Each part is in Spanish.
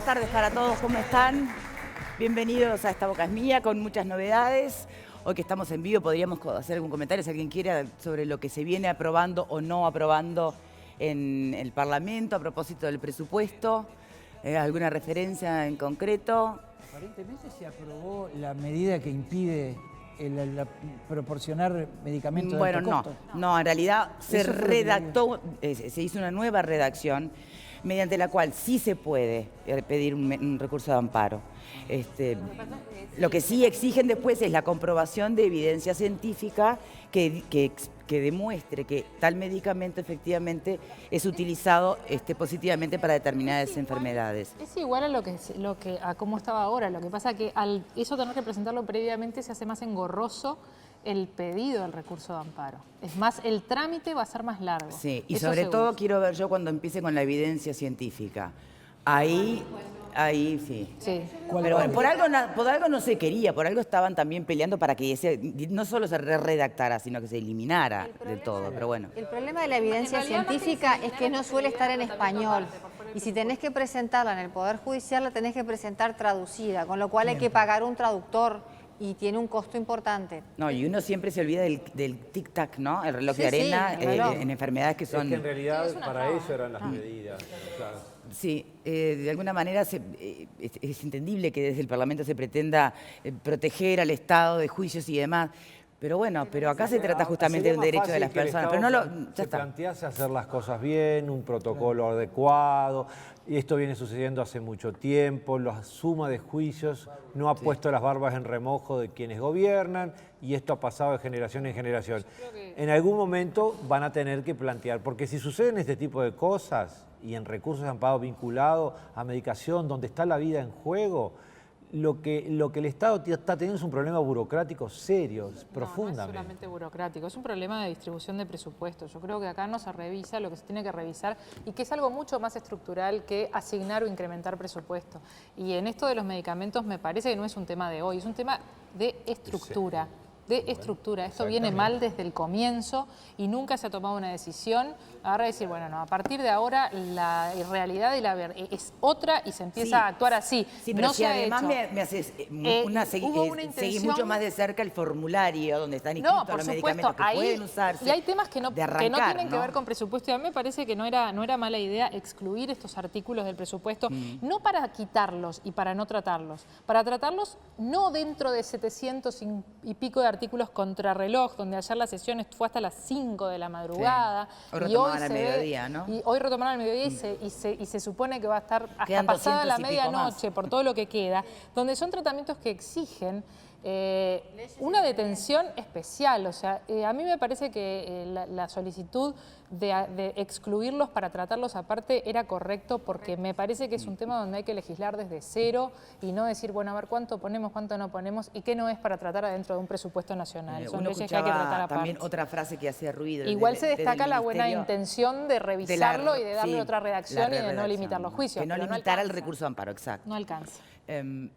tardes para todos, ¿cómo están? Bienvenidos a Esta Boca es Mía, con muchas novedades. Hoy que estamos en vivo podríamos hacer algún comentario, si alguien quiere, sobre lo que se viene aprobando o no aprobando en el Parlamento a propósito del presupuesto. ¿Alguna referencia en concreto? Aparentemente se aprobó la medida que impide proporcionar medicamentos de alto costo. No, en realidad se redactó, se hizo una nueva redacción mediante la cual sí se puede pedir un recurso de amparo. Lo que sí exigen después es la comprobación de evidencia científica que demuestre que tal medicamento efectivamente es utilizado positivamente para determinadas enfermedades. Es igual a cómo estaba ahora. Lo que pasa es que al eso tener que presentarlo previamente se hace más engorroso el pedido del recurso de amparo. Es más, el trámite va a ser más largo. Sí, y sobre todo quiero ver yo cuando empiece con la evidencia científica. Ahí sí. Pero bueno, por algo no se quería, por algo estaban también peleando para que no solo se redactara, sino que se eliminara de todo, pero bueno. El problema de la evidencia científica es que no suele estar en español. Y si tenés que presentarla en el Poder Judicial, la tenés que presentar traducida, con lo cual hay que pagar un traductor y tiene un costo importante. No, y uno siempre se olvida del tic-tac, ¿no? El reloj de arena en enfermedades que son... Es que en realidad para eso eran las medidas. Claro. Sí, de alguna manera es entendible que desde el Parlamento se pretenda proteger al Estado de juicios y demás, pero bueno, pero acá se trata justamente del derecho de las personas. Pero no se plantease hacer las cosas bien, un protocolo adecuado, y esto viene sucediendo hace mucho tiempo, la suma de juicios no ha puesto las barbas en remojo de quienes gobiernan, y esto ha pasado de generación en generación. En algún momento van a tener que plantear, porque si suceden este tipo de cosas, y en recursos de amparo vinculado a medicación, donde está la vida en juego, lo que el Estado está teniendo es un problema burocrático serio, profundamente. No es solamente burocrático, es un problema de distribución de presupuestos. Yo creo que acá no se revisa lo que se tiene que revisar y que es algo mucho más estructural que asignar o incrementar presupuesto. Y en esto de los medicamentos me parece que no es un tema de hoy, es un tema de estructura. Esto viene mal desde el comienzo y nunca se ha tomado una decisión. Ahora decir, bueno, no, a partir de ahora la realidad es otra y se empieza a actuar así. Sí, pero no si además me haces seguir mucho más de cerca el formulario donde están inscritos los medicamentos que pueden usarse. Y hay temas que no tienen que ver con presupuesto. Y a mí me parece que no era mala idea excluir estos artículos del presupuesto, no para quitarlos y para no tratarlos, para tratarlos no dentro de 700 y pico de artículos contrarreloj, donde ayer la sesión fue hasta las 5 de la madrugada. Sí. Hoy retomaron al mediodía, ¿no? Y hoy retomaron al mediodía y se supone que va a estar hasta pasada la medianoche por todo lo que queda, donde son tratamientos que exigen una detención especial. O sea, a mí me parece que la solicitud de excluirlos para tratarlos aparte era correcto, porque me parece que es un tema donde hay que legislar desde cero y no decir, bueno, a ver cuánto ponemos, cuánto no ponemos y qué no es para tratar adentro de un presupuesto nacional. Son leyes que hay que tratar aparte. También otra frase que hacía ruido. Igual se destaca la buena intención de revisarlo y de darle otra redacción y de no limitar los juicios. Que no limitara el recurso de amparo, exacto. No alcanza.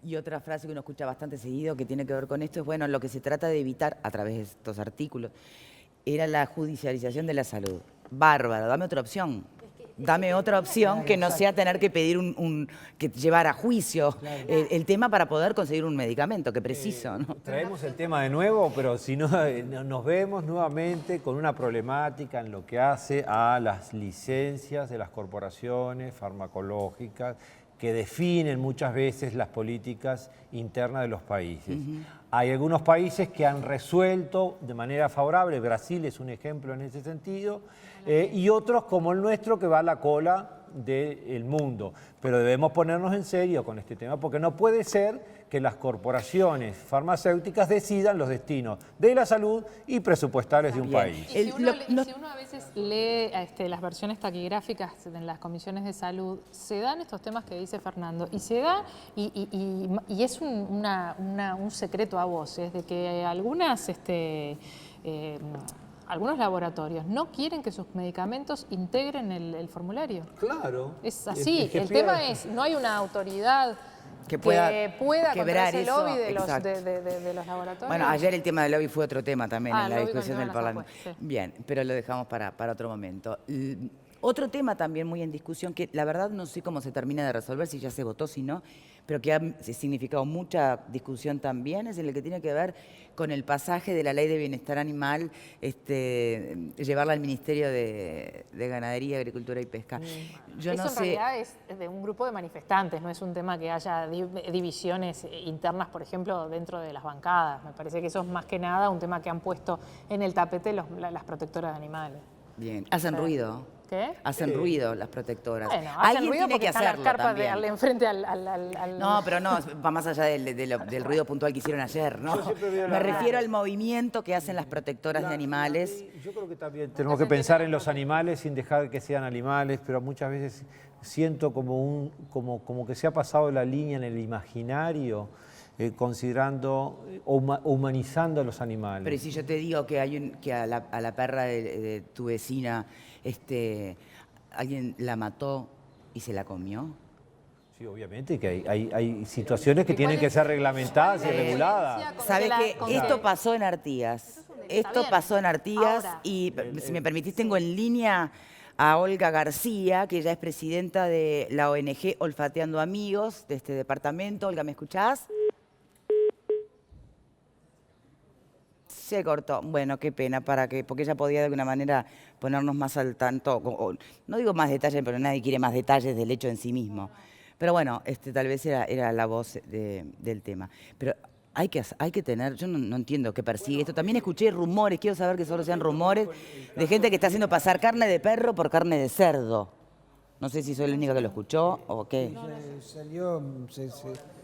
Y otra frase que uno escucha bastante seguido que tiene que ver con esto es, bueno, lo que se trata de evitar a través de estos artículos era la judicialización de la salud. Bárbaro, dame otra opción. Dame otra opción que no sea tener que pedir que llevar a juicio el tema para poder conseguir un medicamento que preciso, ¿no? Traemos el tema de nuevo, pero si no, nos vemos nuevamente con una problemática en lo que hace a las licencias de las corporaciones farmacológicas que definen muchas veces las políticas internas de los países. Hay algunos países que han resuelto de manera favorable, Brasil es un ejemplo en ese sentido, y otros como el nuestro que va a la cola del mundo. Pero debemos ponernos en serio con este tema, porque no puede ser que las corporaciones farmacéuticas decidan los destinos de la salud y presupuestales de un país. Y si uno a veces lee las versiones taquigráficas en las comisiones de salud, se dan estos temas que dice Fernando, y se da, y es un secreto a voces, de que algunos laboratorios no quieren que sus medicamentos integren el formulario. Claro. Es así. El tema es, no hay una autoridad que pueda quebrar contra ese lobby eso, de los laboratorios. Bueno, ayer el tema del lobby fue otro tema también en la discusión del Parlamento. Sí. Bien, pero lo dejamos para otro momento. Otro tema también muy en discusión, que la verdad no sé cómo se termina de resolver, si ya se votó, si no, pero que ha significado mucha discusión también, es el que tiene que ver con el pasaje de la Ley de Bienestar Animal, llevarla al Ministerio de Ganadería, Agricultura y Pesca. Yo Eso no en sé... realidad es de un grupo de manifestantes, no es un tema que haya divisiones internas, por ejemplo, dentro de las bancadas. Me parece que eso es más que nada un tema que han puesto en el tapete las protectoras de animales. Bien, hacen ruido. ¿Qué? Hacen ruido las protectoras. Bueno, hacen Alguien ruido tiene porque que están las hacerlo carpas también. enfrente al... No, pero no, va más allá del ruido puntual que hicieron ayer, ¿no? Me refiero al movimiento que hacen las protectoras de animales. Yo creo que también tenemos que pensar en los animales sin dejar que sean animales, pero muchas veces siento como que se ha pasado la línea en el imaginario, considerando o humanizando a los animales. Pero si yo te digo que que a la perra de tu vecina, alguien la mató y se la comió. Sí, obviamente que hay situaciones que tienen que ser reglamentadas y reguladas. ¿Sabes qué? Esto pasó en Artigas. Esto pasó en Artigas y, si me permitís, tengo en línea a Olga García, que ella es presidenta de la ONG Olfateando Amigos de este departamento. Olga, ¿me escuchás? Se cortó. Bueno, qué pena, porque ella podía de alguna manera ponernos más al tanto. No digo más detalles, pero nadie quiere más detalles del hecho en sí mismo. Pero bueno, tal vez era la voz del tema. Pero hay que tener, yo no entiendo qué persigue esto. También escuché rumores, quiero saber que solo sean rumores, de gente que está haciendo pasar carne de perro por carne de cerdo. No sé si soy la única que lo escuchó o qué.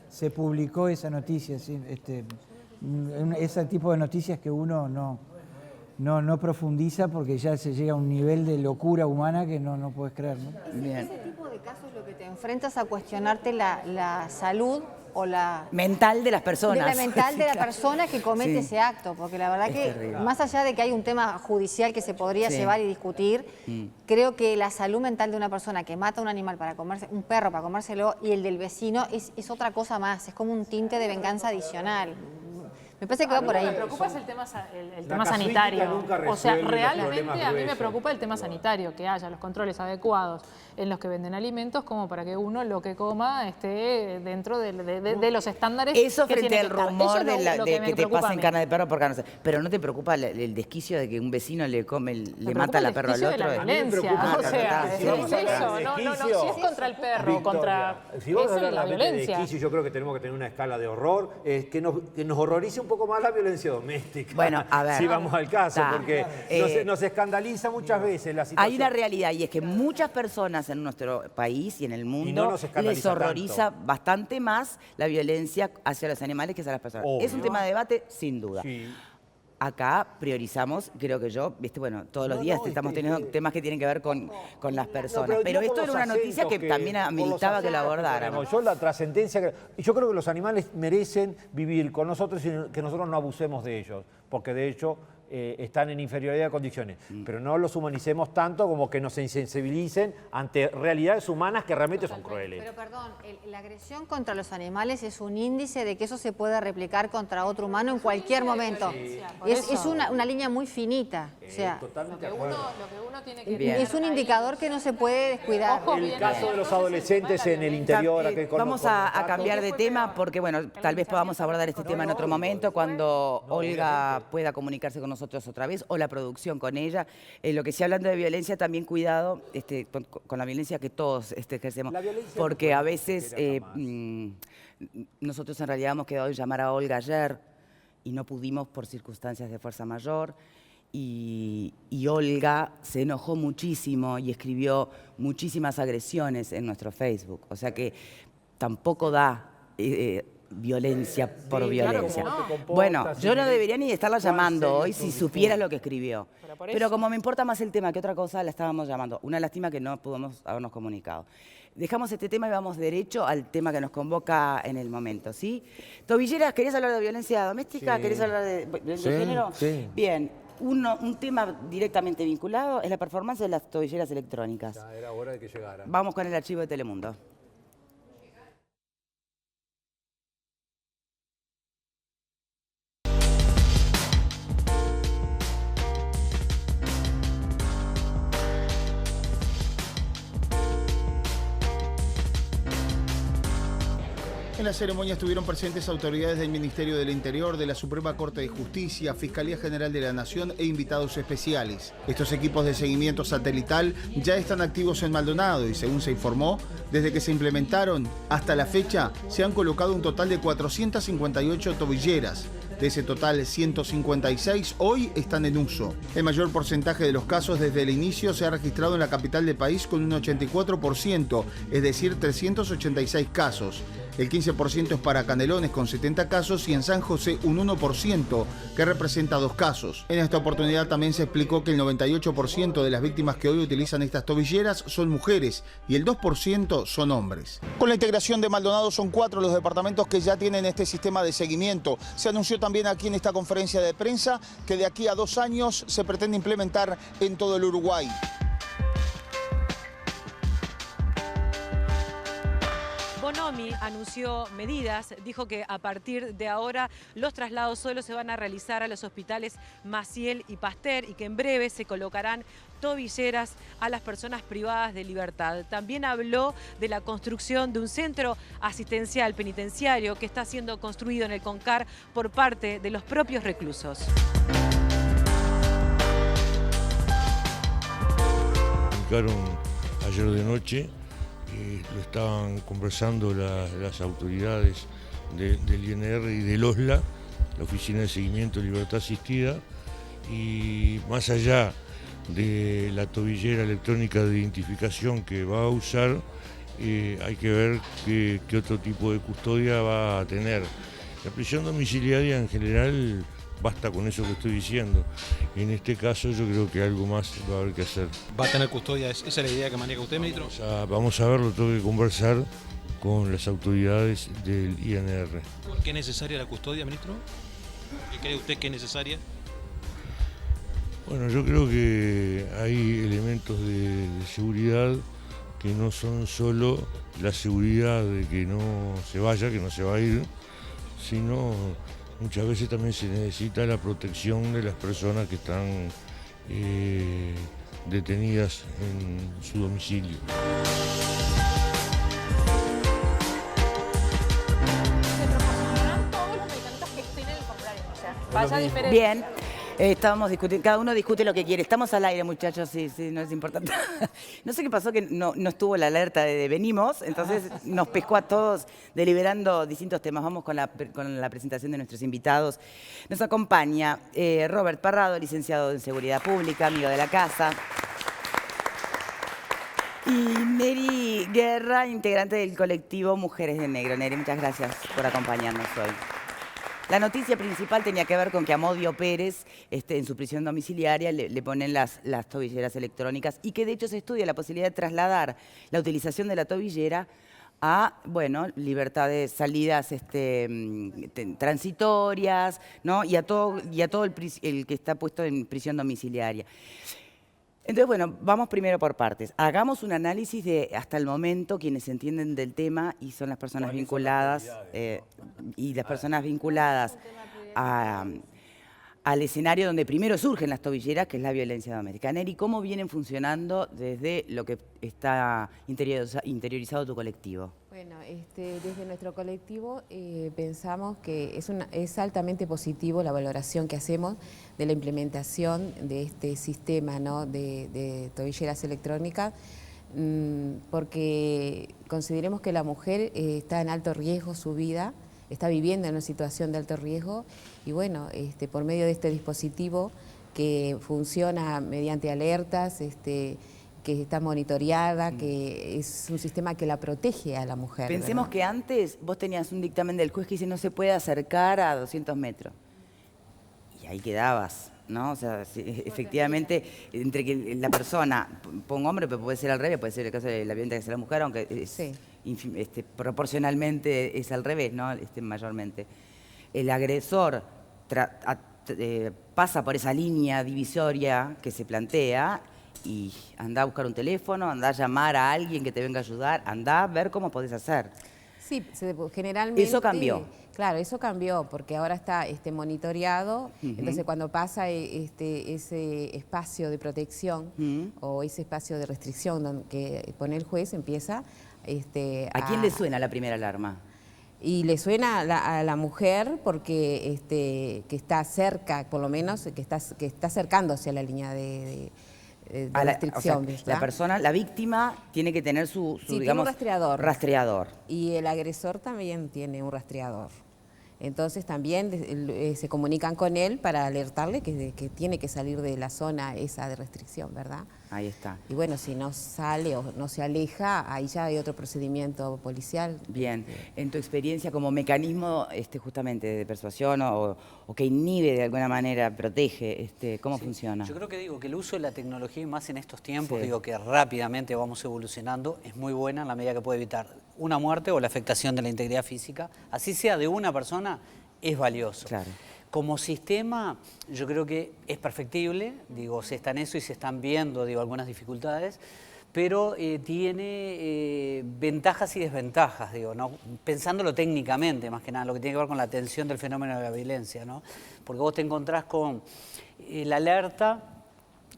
Se publicó esa noticia, sí, ese tipo de noticias que uno no profundiza porque ya se llega a un nivel de locura humana que no puedes creer, ¿no? Bien. Ese tipo de casos lo que te enfrentas a cuestionarte la salud o la... mental de las personas. De la mental de la persona que comete ese acto, porque la verdad que terrible. más allá de que hay un tema judicial que se podría llevar y discutir, creo que la salud mental de una persona que mata a un animal para comerse, un perro para comérselo, y el del vecino es otra cosa más, es como un tinte de venganza adicional. Me parece que va por ahí. Lo que me preocupa es el tema sanitario. O sea, realmente a mí me preocupa el tema sanitario, que haya los controles adecuados en los que venden alimentos como para que uno lo que coma esté dentro de los estándares. Eso que frente tiene al que estar. rumor Eso es lo de que te preocupa a pasen mí. carne de perro por carne de cerdo. Pero ¿no te preocupa el desquicio de que un vecino le mata a la perro al De otro? la violencia, o sea, si vamos es a hablar eso, de no, desquicio, si es contra el perro, Victoria, contra si vamos a eso hablar es la realmente de violencia. desquicio, yo creo que tenemos que tener una escala de horror, que nos horrorice un poco más la violencia doméstica. Bueno, a ver. Si vamos al caso, porque nos escandaliza muchas veces la situación. Hay una realidad y es que muchas personas en nuestro país y en el mundo nos escandaliza les horroriza bastante más la violencia hacia los animales que hacia las personas. Obvio. Es un tema de debate, sin duda. Sí. Acá priorizamos, creo que todos los días estamos teniendo temas que tienen que ver con las personas. Pero esto era una noticia que también ameritaba que la abordáramos. Yo la trascendencia, yo creo que los animales merecen vivir con nosotros y que nosotros no abusemos de ellos, porque de hecho están en inferioridad de condiciones, pero no los humanicemos tanto como que nos insensibilicen ante realidades humanas que realmente son crueles. Pero perdón, la agresión contra los animales es un índice de que eso se puede replicar contra otro humano en cualquier momento. Es una línea muy finita. O sea, Totalmente Lo que uno tiene que Bien. es un indicador que no se puede descuidar. Ojo, El caso de los adolescentes en el interior. Vamos a cambiar de tema porque, bueno, tal vez podamos abordar este tema en otro momento cuando Olga pueda comunicarse con nosotros otra vez o la producción con ella. Lo que sí, hablando de violencia, también cuidado con la violencia que todos ejercemos, porque a veces nosotros en realidad hemos quedado en llamar a Olga ayer y no pudimos por circunstancias de fuerza mayor. Y Olga se enojó muchísimo y escribió muchísimas agresiones en nuestro Facebook. O sea que tampoco da violencia por violencia. Bueno, yo no debería ni estarla llamando hoy si supiera lo que escribió. Pero como me importa más el tema que otra cosa, la estábamos llamando. Una lástima que no pudimos habernos comunicado. Dejamos este tema y vamos derecho al tema que nos convoca en el momento, ¿sí? Tobilleras, ¿querías hablar de violencia doméstica? Sí. ¿Querías hablar de violencia de género? Sí. Bien. Un tema directamente vinculado es la performance de las tobilleras electrónicas. Ya era hora de que llegara. Vamos con el archivo de Telemundo. En la ceremonia estuvieron presentes autoridades del Ministerio del Interior, de la Suprema Corte de Justicia, Fiscalía General de la Nación e invitados especiales. Estos equipos de seguimiento satelital ya están activos en Maldonado y, según se informó, desde que se implementaron hasta la fecha se han colocado un total de 458 tobilleras. De ese total, 156 hoy están en uso. El mayor porcentaje de los casos desde el inicio se ha registrado en la capital del país con un 84%, es decir, 386 casos. El 15% es para Canelones con 70 casos y en San José un 1%, que representa 2 casos. En esta oportunidad también se explicó que el 98% de las víctimas que hoy utilizan estas tobilleras son mujeres y el 2% son hombres. Con la integración de Maldonado son 4 los departamentos que ya tienen este sistema de seguimiento. Se anunció también aquí en esta conferencia de prensa que de aquí a 2 años se pretende implementar en todo el Uruguay. Bonomi anunció medidas, dijo que a partir de ahora los traslados solo se van a realizar a los hospitales Maciel y Pasteur y que en breve se colocarán tobilleras a las personas privadas de libertad. También habló de la construcción de un centro asistencial penitenciario que está siendo construido en el Concar por parte de los propios reclusos. Ayer de noche lo estaban conversando las autoridades del INR y del OSLA, la Oficina de Seguimiento de Libertad Asistida, y más allá de la tobillera electrónica de identificación que va a usar, hay que ver qué otro tipo de custodia va a tener. La prisión domiciliaria en general basta con eso que estoy diciendo. En este caso yo creo que algo más va a haber que hacer. ¿Va a tener custodia? ¿Esa es la idea que maneja usted, ministro? Vamos a verlo, tengo que conversar con las autoridades del INR. ¿Por qué es necesaria la custodia, ministro? ¿Qué cree usted que es necesaria? Bueno, yo creo que hay elementos de seguridad que no son solo la seguridad de que no se vaya, que no se va a ir, sino muchas veces también se necesita la protección de las personas que están detenidas en su domicilio. Se proporcionarán todos los medicamentos que estén en el formulario, o sea, vaya diferente. Bien. Estábamos discutiendo, cada uno discute lo que quiere. Estamos al aire, muchachos, sí, no es importante. No sé qué pasó, que no estuvo la alerta de venimos, entonces nos pescó a todos deliberando distintos temas. Vamos con la presentación de nuestros invitados. Nos acompaña Robert Parrado, licenciado en Seguridad Pública, amigo de la casa. Y Neri Guerra, integrante del colectivo Mujeres de Negro. Neri, muchas gracias por acompañarnos hoy. La noticia principal tenía que ver con que a Modio Pérez, en su prisión domiciliaria, le ponen las tobilleras electrónicas y que de hecho se estudia la posibilidad de trasladar la utilización de la tobillera a, bueno, libertades, salidas transitorias, ¿no? y a todo el que está puesto en prisión domiciliaria. Entonces, bueno, vamos primero por partes. Hagamos un análisis de, hasta el momento, quienes entienden del tema y son las personas vinculadas, y las personas vinculadas al escenario donde primero surgen las tobilleras, que es la violencia doméstica. Neri, ¿cómo vienen funcionando desde lo que está interiorizado tu colectivo? Bueno, desde nuestro colectivo pensamos que es altamente positivo la valoración que hacemos de la implementación de este sistema, ¿no?, de tobilleras electrónicas, porque consideremos que la mujer está en alto riesgo su vida, está viviendo en una situación de alto riesgo y bueno, por medio de este dispositivo que funciona mediante alertas, que está monitoreada, que es un sistema que la protege a la mujer. Pensemos, ¿verdad?, que antes vos tenías un dictamen del juez que dice no se puede acercar a 200 metros. Y ahí quedabas, ¿no? O sea, efectivamente, entre que la persona, pongo hombre, pero puede ser al revés, puede ser el caso de la violenta que sea la mujer, aunque proporcionalmente es al revés, ¿no? Mayormente. El agresor pasa por esa línea divisoria que se plantea y anda a buscar un teléfono, anda a llamar a alguien que te venga a ayudar, anda a ver cómo podés hacer. Sí, generalmente... Eso cambió. Claro, eso cambió, porque ahora está monitoreado, entonces cuando pasa ese espacio de protección o ese espacio de restricción que pone el juez, empieza... ¿A quién le suena la primera alarma? Y le suena a la mujer porque que está cerca, por lo menos, que está acercándose a la línea de restricción. O sea, la persona, la víctima, tiene que tener su sí, digamos, tiene un rastreador. Y el agresor también tiene un rastreador. Entonces también se comunican con él para alertarle que tiene que salir de la zona esa de restricción, ¿verdad? Ahí está. Y bueno, si no sale o no se aleja, ahí ya hay otro procedimiento policial. Bien, en tu experiencia como mecanismo justamente de persuasión o que inhibe de alguna manera, protege, ¿cómo funciona? Yo creo que que el uso de la tecnología, y más en estos tiempos, Sí. que rápidamente vamos evolucionando, es muy buena en la medida que puede evitar una muerte o la afectación de la integridad física, así sea de una persona, es valioso. Claro. Como sistema, yo creo que es perfectible, se está en eso y se están viendo, algunas dificultades, pero tiene ventajas y desventajas, ¿no? Pensándolo técnicamente, más que nada, lo que tiene que ver con la atención del fenómeno de la violencia, ¿no? Porque vos te encontrás con la alerta,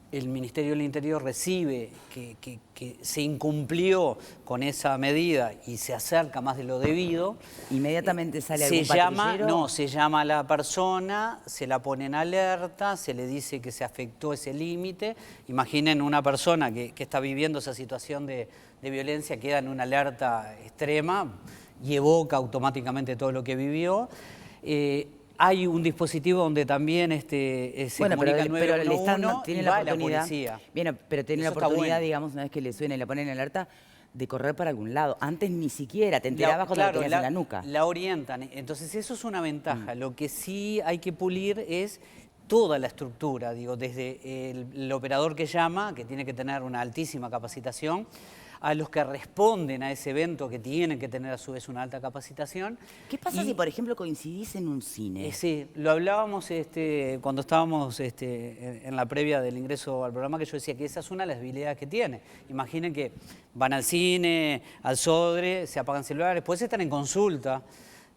el Ministerio del Interior recibe que se incumplió con esa medida y se acerca más de lo debido. ¿Inmediatamente sale algún patrullero? No, se llama a la persona, se la pone en alerta, se le dice que se afectó ese límite. Imaginen una persona que está viviendo esa situación de violencia, queda en una alerta extrema y evoca automáticamente todo lo que vivió. Hay un dispositivo donde también se comunica el 911 tiene y la va oportunidad, la policía. Bien, pero tiene la Eso está oportunidad, bueno. digamos, una vez que le suena y le ponen en alerta, de correr para algún lado. Antes ni siquiera, te enterabas cuando la tenías en la nuca. La orientan, entonces eso es una ventaja. Lo que sí hay que pulir es toda la estructura, desde el operador que llama, que tiene que tener una altísima capacitación, a los que responden a ese evento, que tienen que tener a su vez una alta capacitación. ¿Qué pasa si, por ejemplo, coincidís en un cine? Sí, lo hablábamos cuando estábamos en la previa del ingreso al programa, que yo decía que esa es una de las habilidades que tiene. Imaginen que van al cine, al Sodre, se apagan celulares, después están en consulta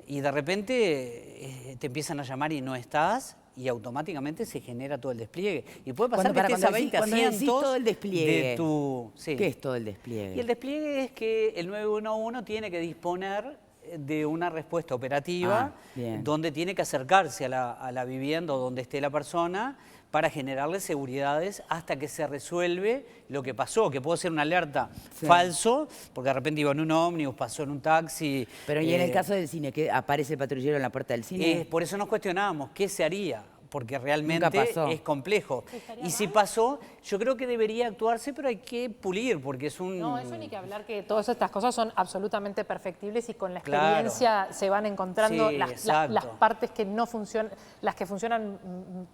y de repente te empiezan a llamar y no estás, y automáticamente se genera todo el despliegue. Y puede pasar que estés a 20 asientos todo el despliegue, de tu... Sí. ¿Qué es todo el despliegue? Y el despliegue es que el 911 tiene que disponer de una respuesta operativa donde tiene que acercarse a la vivienda o donde esté la persona para generarle seguridades hasta que se resuelve lo que pasó, que puede ser una alerta falso, porque de repente iba en un ómnibus, pasó en un taxi. Pero y en el caso del cine, que aparece el patrullero en la puerta del cine. Por eso nos cuestionábamos qué se haría, porque realmente es complejo. Y si pasó, yo creo que debería actuarse, pero hay que pulir, porque es un... No, eso ni que hablar, que todas estas cosas son absolutamente perfectibles y con la experiencia se van encontrando las partes que no funcionan, las que funcionan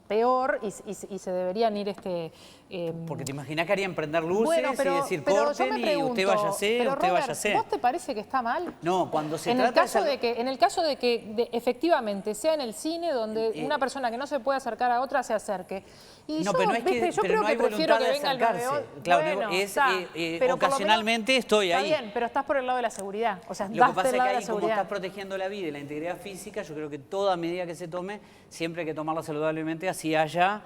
peor y se deberían ir Porque te imaginas que harían prender luces y decir corten y usted vaya a hacer, usted vaya a hacer. ¿Vos te parece que está mal? No, cuando se en trata en el caso de que efectivamente sea en el cine donde una persona que no se puede acercar a otra se acerque. Y no, yo, pero no es que, yo pero creo no hay que prefiero voluntad que de venga el acercarse. 911. Claro, Bueno, pero ocasionalmente menos, estoy ahí. Está bien, pero estás por el lado de la seguridad. O sea, Lo que estás pasa del es que lado de ahí, la como seguridad. estás protegiendo la vida y la integridad física, yo creo que toda medida que se tome, siempre hay que tomarla saludablemente, así haya,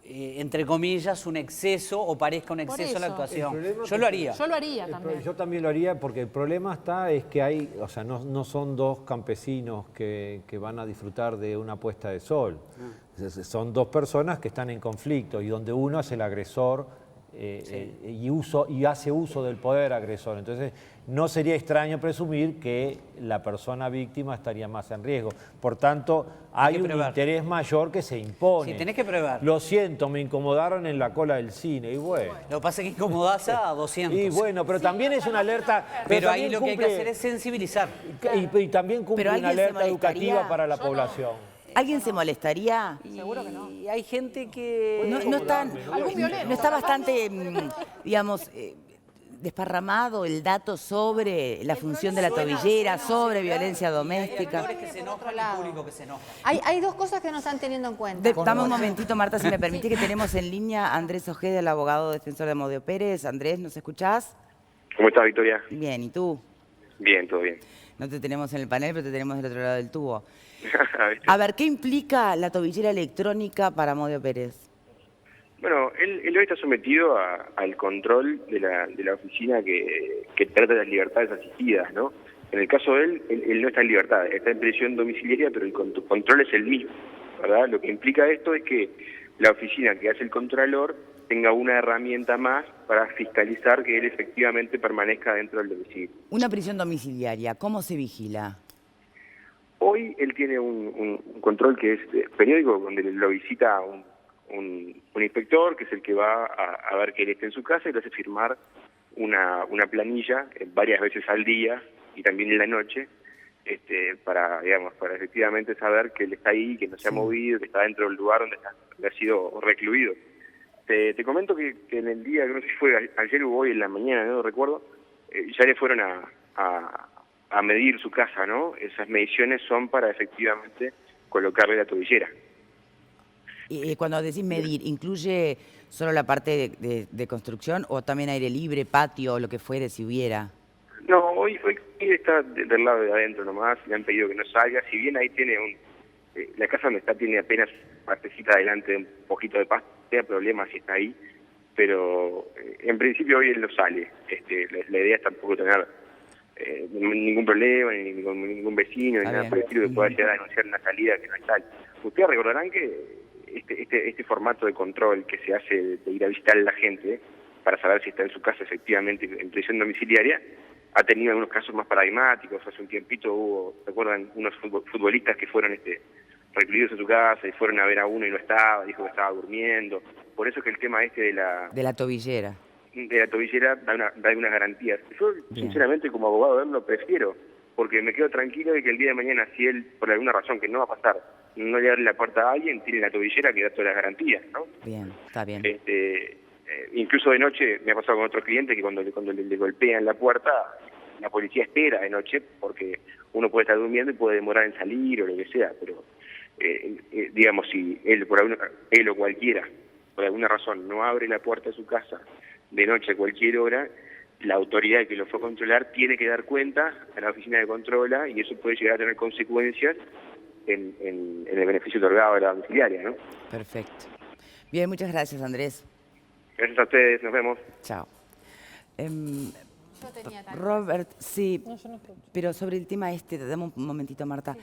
entre comillas, un exceso o parezca un exceso en la actuación. Yo lo haría. Yo lo haría también. Yo también lo haría porque el problema es que hay, o sea, no son dos campesinos que van a disfrutar de una puesta de sol. Son dos personas que están en conflicto y donde uno es el agresor y hace uso del poder agresor. Entonces, no sería extraño presumir que la persona víctima estaría más en riesgo. Por tanto, hay un interés mayor que se impone. Sí, tenés que probar. Lo siento, me incomodaron en la cola del cine y bueno. Lo que pasa es que incomodás a 200. Y bueno, pero también es una alerta... Pero ahí lo que hay que hacer es sensibilizar. Y también cumple una alerta educativa para la población. ¿Alguien se molestaría? Seguro que no. Y hay gente que... No está bastante, digamos, desparramado el dato sobre la función de la tobillera, sobre violencia doméstica. Hay actores que se enojan y el público que se enoja. Hay dos cosas que no están teniendo en cuenta. Dame un momentito, Marta, si me permitís, que tenemos en línea a Andrés Ojeda, el abogado defensor de Amodio Pérez. Andrés, ¿nos escuchás? ¿Cómo estás, Victoria? Bien, ¿y tú? Bien, todo bien. No te tenemos en el panel, pero te tenemos del otro lado del tubo. A ver, ¿qué implica la tobillera electrónica para Amodio Pérez? Bueno, él hoy está sometido al control de la oficina que trata de las libertades asistidas, ¿no? En el caso de él no está en libertad, está en prisión domiciliaria, pero el control es el mismo, ¿verdad? Lo que implica esto es que la oficina que hace el contralor tenga una herramienta más para fiscalizar que él efectivamente permanezca dentro del domicilio. Una prisión domiciliaria, ¿cómo se vigila? Hoy él tiene un control que es periódico, donde lo visita un inspector, que es el que va a ver que él esté en su casa y le hace firmar una planilla varias veces al día y también en la noche, para efectivamente saber que él está ahí, que no se ha movido, que está dentro del lugar donde ha sido recluido. Te comento que en el día, no sé si fue ayer o hoy en la mañana, no recuerdo, ya le fueron a medir su casa, ¿no? Esas mediciones son para efectivamente colocarle la tobillera. Y cuando decís medir, ¿incluye solo la parte de construcción o también aire libre, patio, lo que fuere, si hubiera? No, hoy está del lado de adentro nomás, le han pedido que no salga, si bien ahí tiene la casa donde está tiene apenas partecita adelante, un poquito de pasto, no hay problema si está ahí, pero en principio hoy él no sale. La idea es tampoco tener ningún problema, ni con ningún vecino, ni nada por el estilo que pueda llegar a denunciar una salida que no es tal. Ustedes recordarán que este formato de control que se hace de ir a visitar a la gente para saber si está en su casa efectivamente en prisión domiciliaria, ha tenido algunos casos más paradigmáticos. Hace un tiempito hubo, ¿recuerdan? Unos futbolistas que fueron recluidos en su casa y fueron a ver a uno y no estaba, dijo que estaba durmiendo. Por eso es que el tema de la tobillera. De la tobillera da unas garantías. Yo, sinceramente, como abogado de él, lo prefiero, porque me quedo tranquilo de que el día de mañana, si él, por alguna razón que no va a pasar, no le abre la puerta a alguien, tiene la tobillera que da todas las garantías, ¿no? Bien, está bien. Incluso de noche me ha pasado con otro cliente que cuando le golpean la puerta, la policía espera de noche, porque uno puede estar durmiendo y puede demorar en salir o lo que sea, pero digamos, si él o cualquiera, por alguna razón, no abre la puerta de su casa de noche a cualquier hora, la autoridad que lo fue a controlar tiene que dar cuenta a la oficina de controla y eso puede llegar a tener consecuencias en el beneficio otorgado de la domiciliaria, ¿no? Perfecto. Bien, muchas gracias, Andrés. Gracias a ustedes, nos vemos. Chao. Robert, sí, pero sobre el tema dame un momentito, Marta.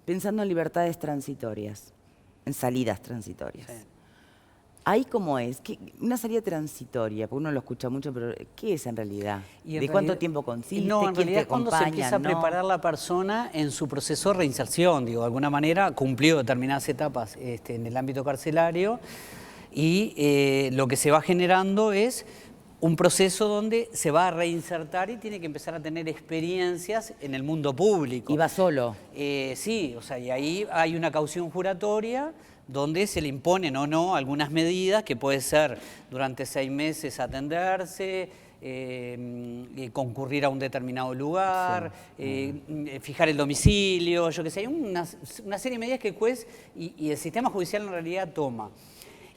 Pensando en libertades transitorias, en salidas transitorias. Sí. ¿Ahí cómo es? Una salida transitoria, porque uno lo escucha mucho, pero ¿qué es en realidad? ¿De cuánto tiempo consiste? No, en ¿Quién realidad te es cuando se acompaña? empieza a preparar la persona en su proceso de reinserción, de alguna manera cumplió determinadas etapas en el ámbito carcelario y lo que se va generando es un proceso donde se va a reinsertar y tiene que empezar a tener experiencias en el mundo público. ¿Y va solo? Sí, o sea, y ahí hay una caución juratoria donde se le imponen o no algunas medidas que puede ser durante 6 meses atenderse, concurrir a un determinado lugar, fijar el domicilio, yo qué sé, hay una serie de medidas que el juez y el sistema judicial en realidad toma.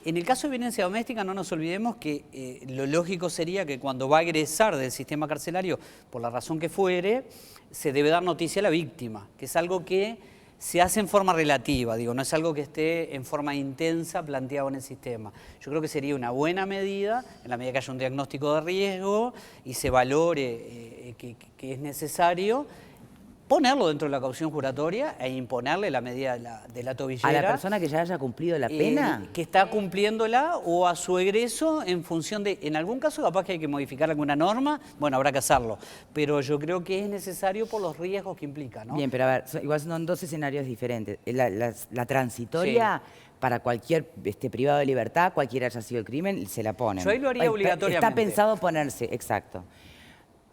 En el caso de violencia doméstica no nos olvidemos que lo lógico sería que cuando va a egresar del sistema carcelario, por la razón que fuere, se debe dar noticia a la víctima, que es algo que se hace en forma relativa, no es algo que esté en forma intensa planteado en el sistema. Yo creo que sería una buena medida, en la medida que haya un diagnóstico de riesgo y se valore que es necesario, ponerlo dentro de la caución juratoria e imponerle la medida de la tobillera. ¿A la persona que ya haya cumplido la pena? Que está cumpliéndola o a su egreso en función de, en algún caso capaz que hay que modificar alguna norma, bueno, habrá que hacerlo, pero yo creo que es necesario por los riesgos que implica, ¿no? Bien, pero a ver, igual son 2 escenarios diferentes. La transitoria, para cualquier privado de libertad, cualquiera haya sido el crimen, se la ponen. Yo ahí lo haría obligatoriamente. Está pensado ponerse, exacto.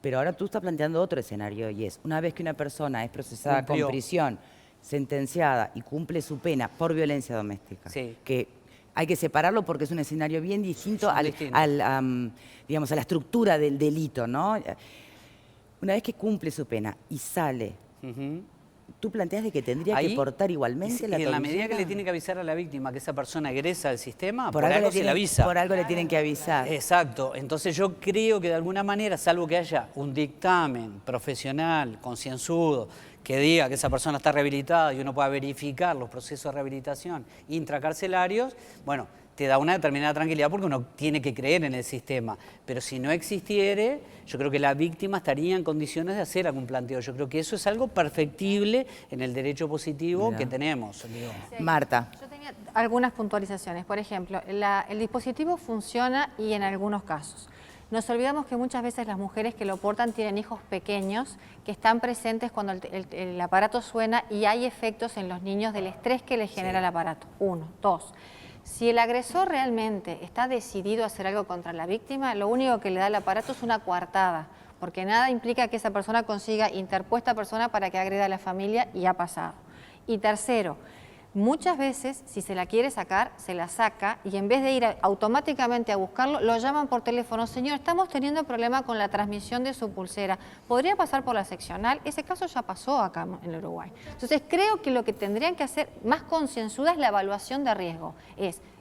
Pero ahora tú estás planteando otro escenario y es, una vez que una persona es procesada con prisión, sentenciada y cumple su pena por violencia doméstica, que hay que separarlo porque es un escenario bien distinto a la estructura del delito, ¿no? Una vez que cumple su pena y sale, ¿tú planteas de que tendría que portar igualmente la tobillera? En la medida que le tiene que avisar a la víctima que esa persona egresa al sistema, por algo se le avisa. Por algo le tienen que avisar. Exacto. Entonces yo creo que de alguna manera, salvo que haya un dictamen profesional, concienzudo, que diga que esa persona está rehabilitada y uno pueda verificar los procesos de rehabilitación intracarcelarios, bueno, te da una determinada tranquilidad porque uno tiene que creer en el sistema. Pero si no existiere, yo creo que la víctima estaría en condiciones de hacer algún planteo. Yo creo que eso es algo perfectible en el derecho positivo que tenemos. Sí. Marta. Yo tenía algunas puntualizaciones. Por ejemplo, el dispositivo funciona y en algunos casos. Nos olvidamos que muchas veces las mujeres que lo portan tienen hijos pequeños que están presentes cuando el aparato suena y hay efectos en los niños del estrés que les genera el aparato. 1, 2. Si el agresor realmente está decidido a hacer algo contra la víctima, lo único que le da el aparato es una coartada, porque nada implica que esa persona consiga interpuesta persona para que agreda a la familia y ha pasado. Y tercero, muchas veces, si se la quiere sacar, se la saca y en vez de ir automáticamente a buscarlo, lo llaman por teléfono. Señor, estamos teniendo problema con la transmisión de su pulsera. ¿Podría pasar por la seccional? Ese caso ya pasó acá en Uruguay. Entonces, creo que lo que tendrían que hacer más concienzuda es la evaluación de riesgo.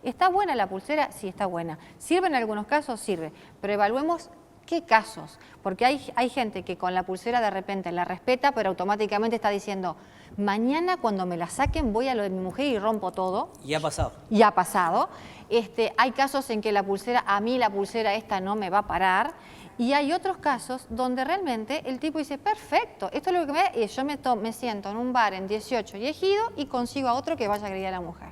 ¿Está buena la pulsera? Sí, está buena. ¿Sirve en algunos casos? Sirve. Pero evaluemos qué casos. Porque hay gente que con la pulsera de repente la respeta, pero automáticamente está diciendo... Mañana cuando me la saquen voy a lo de mi mujer y rompo todo. Y ha pasado. Y ha pasado. Hay casos en que a mí la pulsera esta no me va a parar. Y hay otros casos donde realmente el tipo dice, perfecto, esto es lo que yo me siento en un bar en 18 y Ejido y consigo a otro que vaya a agredir a la mujer.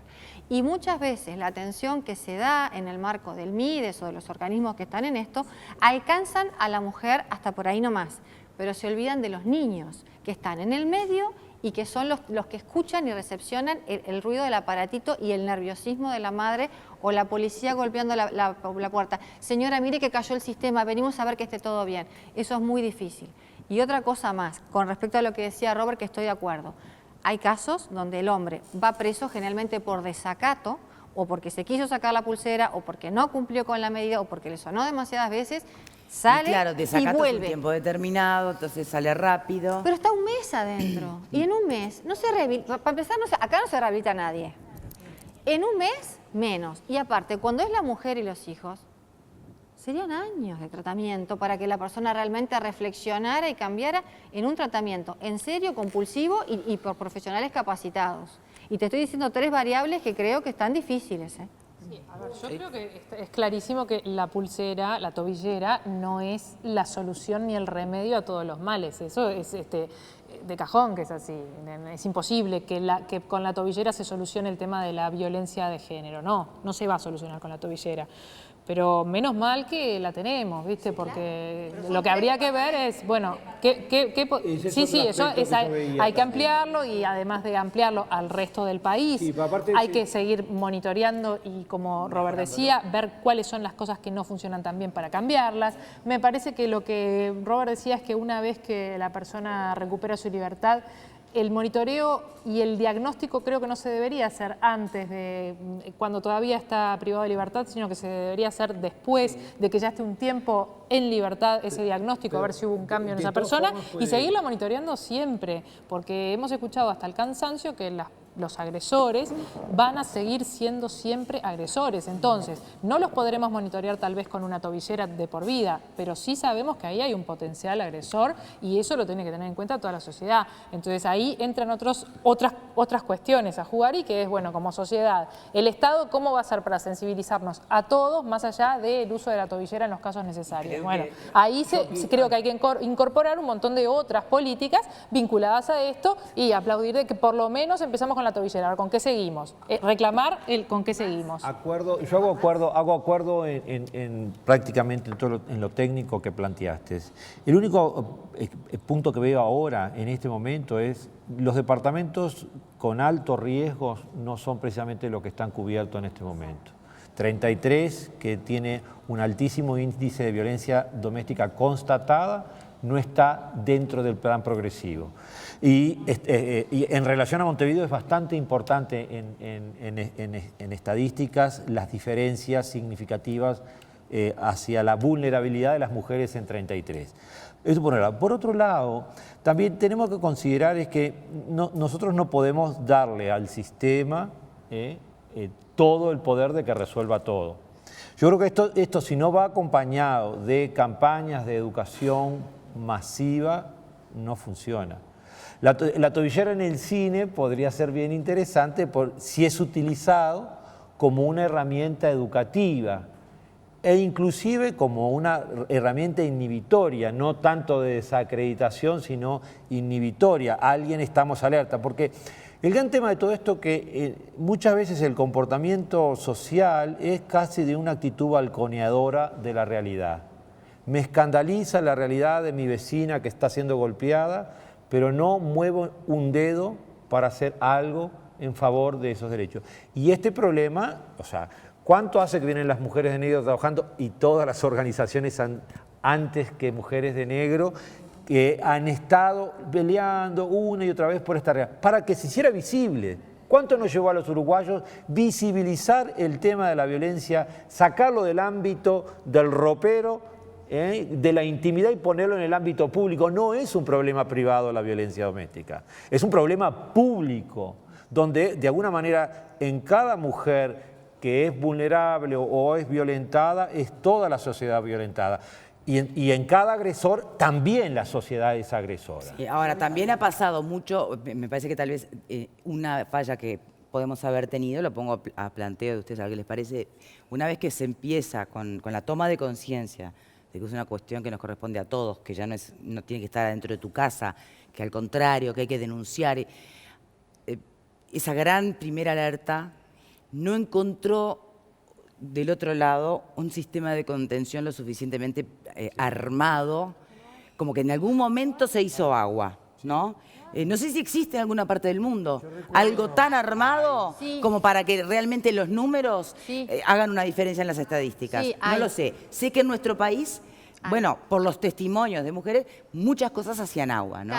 Y muchas veces la atención que se da en el marco del MIDES o de los organismos que están en esto, alcanzan a la mujer hasta por ahí nomás, pero se olvidan de los niños que están en el medio y que son los que escuchan y recepcionan el ruido del aparatito y el nerviosismo de la madre o la policía golpeando la puerta. Señora, mire que cayó el sistema, venimos a ver que esté todo bien. Eso es muy difícil. Y otra cosa más, con respecto a lo que decía Robert, que estoy de acuerdo. Hay casos donde el hombre va preso generalmente por desacato, o porque se quiso sacar la pulsera, o porque no cumplió con la medida, o porque le sonó demasiadas veces, sale y, claro, desacato vuelve. Es un tiempo determinado, entonces sale rápido. Pero está un mes adentro, y en un mes no se rehabilita, para empezar, acá no se rehabilita nadie. En un mes, menos. Y aparte, cuando es la mujer y los hijos, serían años de tratamiento para que la persona realmente reflexionara y cambiara en un tratamiento en serio, compulsivo y por profesionales capacitados. Y te estoy diciendo 3 variables que creo que están difíciles. Sí, a ver, yo creo que es clarísimo que la pulsera, la tobillera, no es la solución ni el remedio a todos los males. Eso es de cajón que es así. Es imposible que con la tobillera se solucione el tema de la violencia de género. No se va a solucionar con la tobillera. Pero menos mal que la tenemos, ¿viste? Porque lo que habría que ver es, bueno, hay que ampliarlo y además de ampliarlo al resto del país, hay que seguir monitoreando y, como Robert decía, ver cuáles son las cosas que no funcionan tan bien para cambiarlas. Me parece que lo que Robert decía es que una vez que la persona recupera su libertad, el monitoreo y el diagnóstico creo que no se debería hacer antes de cuando todavía está privado de libertad, sino que se debería hacer después de que ya esté un tiempo en libertad ese diagnóstico, a ver si hubo un cambio en esa persona y seguirla monitoreando siempre, porque hemos escuchado hasta el cansancio que los agresores van a seguir siendo siempre agresores. Entonces, no los podremos monitorear tal vez con una tobillera de por vida, pero sí sabemos que ahí hay un potencial agresor y eso lo tiene que tener en cuenta toda la sociedad. Entonces, ahí entran otras cuestiones a jugar y que es, bueno, como sociedad, el Estado, ¿cómo va a ser para sensibilizarnos a todos más allá del uso de la tobillera en los casos necesarios? Bueno, ahí creo que hay que incorporar un montón de otras políticas vinculadas a esto y aplaudir de que por lo menos empezamos con la tobillera. Ahora, ¿con qué seguimos? Reclamar con qué seguimos. Yo hago acuerdo en prácticamente en lo técnico que planteaste. El único punto que veo ahora, en este momento, es los departamentos con alto riesgo no son precisamente lo que están cubiertos en este momento. 33, que tiene un altísimo índice de violencia doméstica constatada, no está dentro del plan progresivo. Y en relación a Montevideo es bastante importante en estadísticas las diferencias significativas hacia la vulnerabilidad de las mujeres en 33. Eso por un lado. Por otro lado, también tenemos que considerar es que nosotros no podemos darle al sistema todo el poder de que resuelva todo. Yo creo que esto si no va acompañado de campañas de educación masiva, no funciona. La tobillera en el cine podría ser bien interesante si es utilizado como una herramienta educativa e inclusive como una herramienta inhibitoria, no tanto de desacreditación, sino inhibitoria. Alguien estamos alerta, porque el gran tema de todo esto que muchas veces el comportamiento social es casi de una actitud balconeadora de la realidad. Me escandaliza la realidad de mi vecina que está siendo golpeada, pero no muevo un dedo para hacer algo en favor de esos derechos. Y este problema, o sea, ¿cuánto hace que vienen las mujeres de negro trabajando y todas las organizaciones antes que mujeres de negro que han estado peleando una y otra vez por esta realidad, para que se hiciera visible? ¿Cuánto nos llevó a los uruguayos visibilizar el tema de la violencia, sacarlo del ámbito del ropero, de la intimidad y ponerlo en el ámbito público? No es un problema privado la violencia doméstica, es un problema público, donde de alguna manera en cada mujer que es vulnerable o es violentada, es toda la sociedad violentada. Y en cada agresor también la sociedad es agresora. Sí, ahora, también ha pasado mucho, me parece que tal vez una falla que podemos haber tenido, lo pongo a planteo de ustedes, a ver qué les parece, una vez que se empieza con la toma de conciencia de que es una cuestión que nos corresponde a todos, que ya no tiene que estar adentro de tu casa, que al contrario, que hay que denunciar, esa gran primera alerta no encontró del otro lado un sistema de contención lo suficientemente armado, como que en algún momento se hizo agua, ¿no? No sé si existe en alguna parte del mundo algo tan armado como para que realmente los números hagan una diferencia en las estadísticas. No lo sé. Sé que en nuestro país, bueno, por los testimonios de mujeres, muchas cosas hacían agua, ¿no?